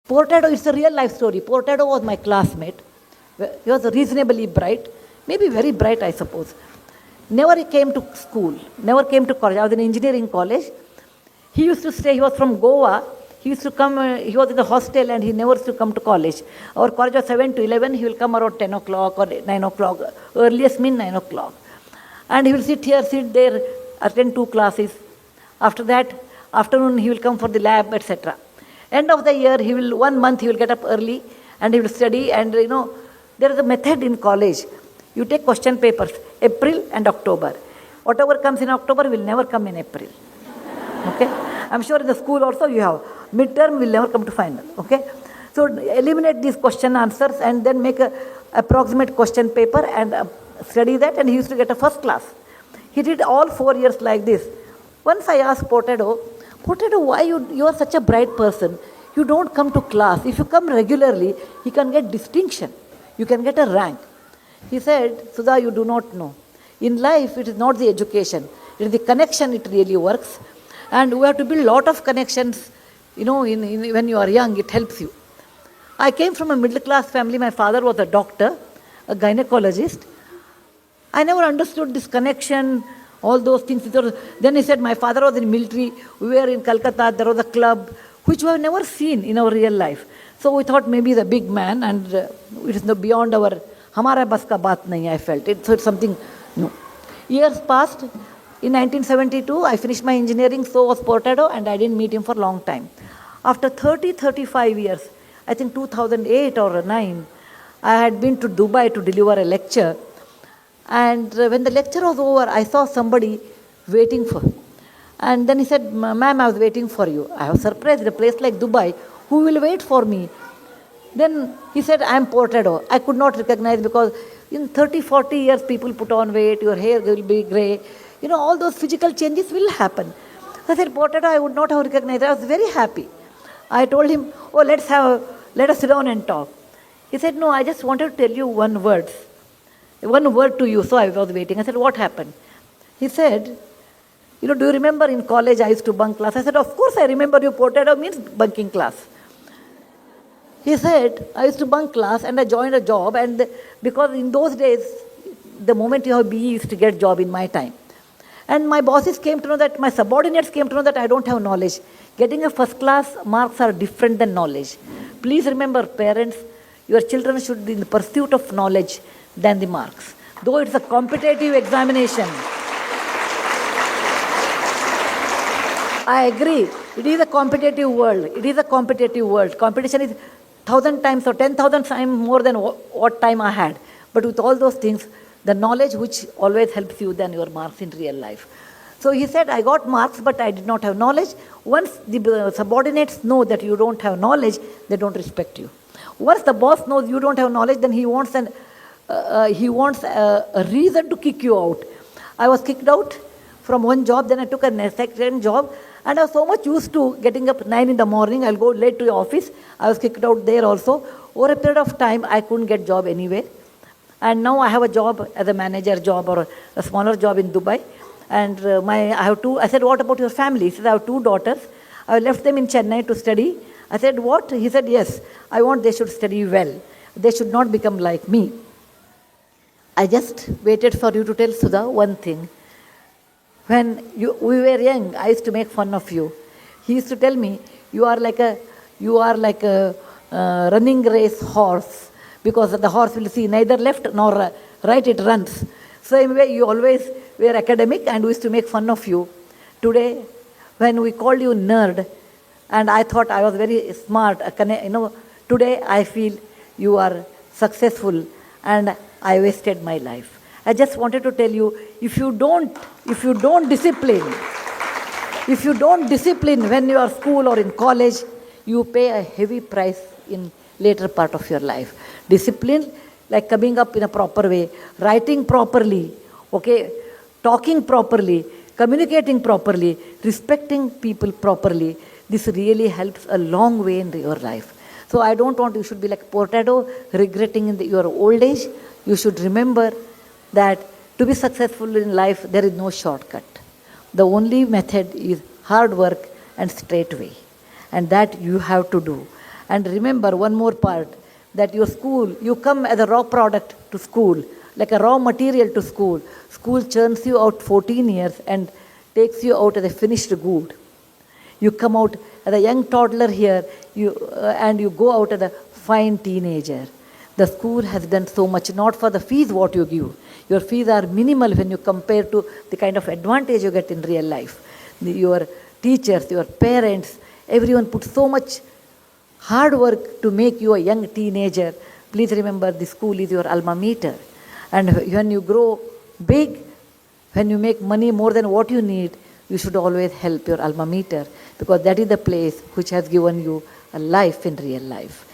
Portado, it's a real life story. Portado was my classmate. He was reasonably bright, maybe very bright, I suppose. Never came to school, never came to college. I was in engineering college. He used to stay, he was from Goa. He used to come, he was in the hostel and he never used to come to college. Our college was 7 to 11. He will come around 10 o'clock or 9 o'clock. Earliest mean 9 o'clock. And he will sit here, sit there, attend 2 classes. After that, afternoon he will come for the lab, etc. End of the year, 1 month he will get up early and he will study. And there is a method in college. You take question papers, April and October. Whatever comes in October will never come in April. Okay? I'm sure in the school also you have. Midterm will never come to final. Okay? So eliminate these question answers and then make a approximate question paper and study that, and he used to get a first class. He did all 4 years like this. Once I asked Portado, why you are such a bright person? You don't come to class. If you come regularly, you can get distinction. You can get a rank. He said, Sudha, you do not know. In life, it is not the education. It is the connection it really works. And we have to build a lot of connections, when you are young, it helps you. I came from a middle class family. My father was a doctor, a gynecologist. I never understood this connection, all those things. Then he said, my father was in military. We were in Calcutta. There was a club, which we have never seen in our real life. So we thought maybe he's a big man and it is beyond our, hamara bas ka baat nahi, I felt. So it's something new. Years passed. In 1972, I finished my engineering, so was Portado, and I didn't meet him for a long time. After 35 years, I think 2008 or 9, I had been to Dubai to deliver a lecture. And when the lecture was over, I saw somebody waiting for. And then he said, ma'am, I was waiting for you. I was surprised, in a place like Dubai, who will wait for me? Then he said, I am Portado. I could not recognize because in 30-40 years, people put on weight, your hair will be grey. All those physical changes will happen. I said, Portado, I would not have recognized. I was very happy. I told him, let us sit down and talk. He said, no, I just wanted to tell you one word to you. So I was waiting. I said, what happened? He said, do you remember in college I used to bunk class? I said, of course I remember you. Portado means bunking class. He said, I used to bunk class and I joined a job. And because in those days, the moment you have BE, you used to get job in my time. And my bosses came to know that, my subordinates came to know that I don't have knowledge. Getting a first class marks are different than knowledge. Please remember, parents, your children should be in the pursuit of knowledge than the marks. Though it's a competitive examination. I agree. It is a competitive world. Competition is 1,000 times or 10,000 times more than what time I had. But with all those things, the knowledge which always helps you than your marks in real life. So he said, I got marks, but I did not have knowledge. Once the subordinates know that you don't have knowledge, they don't respect you. Once the boss knows you don't have knowledge, then he wants a reason to kick you out. I was kicked out from one job, then I took a second job, and I was so much used to getting up 9 in the morning, I'll go late to the office. I was kicked out there also. Over a period of time, I couldn't get job anywhere. And now I have a job as a manager job or a smaller job in Dubai. And I said, what about your family? He said, I have 2 daughters. I left them in Chennai to study. I said, what? He said, yes, I want they should study well. They should not become like me. I just waited for you to tell Sudha one thing. When we were young, I used to make fun of you. He used to tell me, you are like a running race horse. Because the horse will see neither left nor right, it runs. Same way, you always were academic and we used to make fun of you. Today, when we called you nerd, and I thought I was very smart, today I feel you are successful and I wasted my life. I just wanted to tell you, if you don't discipline when you are school or in college, you pay a heavy price in later part of your life. Discipline, like coming up in a proper way, writing properly, talking properly, communicating properly, respecting people properly. This really helps a long way in your life. So I don't want you should be like Portado, regretting in your old age. You should remember that to be successful in life, there is no shortcut. The only method is hard work and straight way. And that you have to do. And remember one more part, that your school, you come as a raw product to school, like a raw material to school. School churns you out 14 years and takes you out as a finished good. You come out as a young toddler here, and you go out as a fine teenager. The school has done so much, not for the fees what you give. Your fees are minimal when you compare to the kind of advantage you get in real life. Your teachers, your parents, everyone put so much hard work to make you a young teenager. Please remember, the school is your alma mater. And when you grow big, when you make money more than what you need, you should always help your alma mater, because that is the place which has given you a life in real life.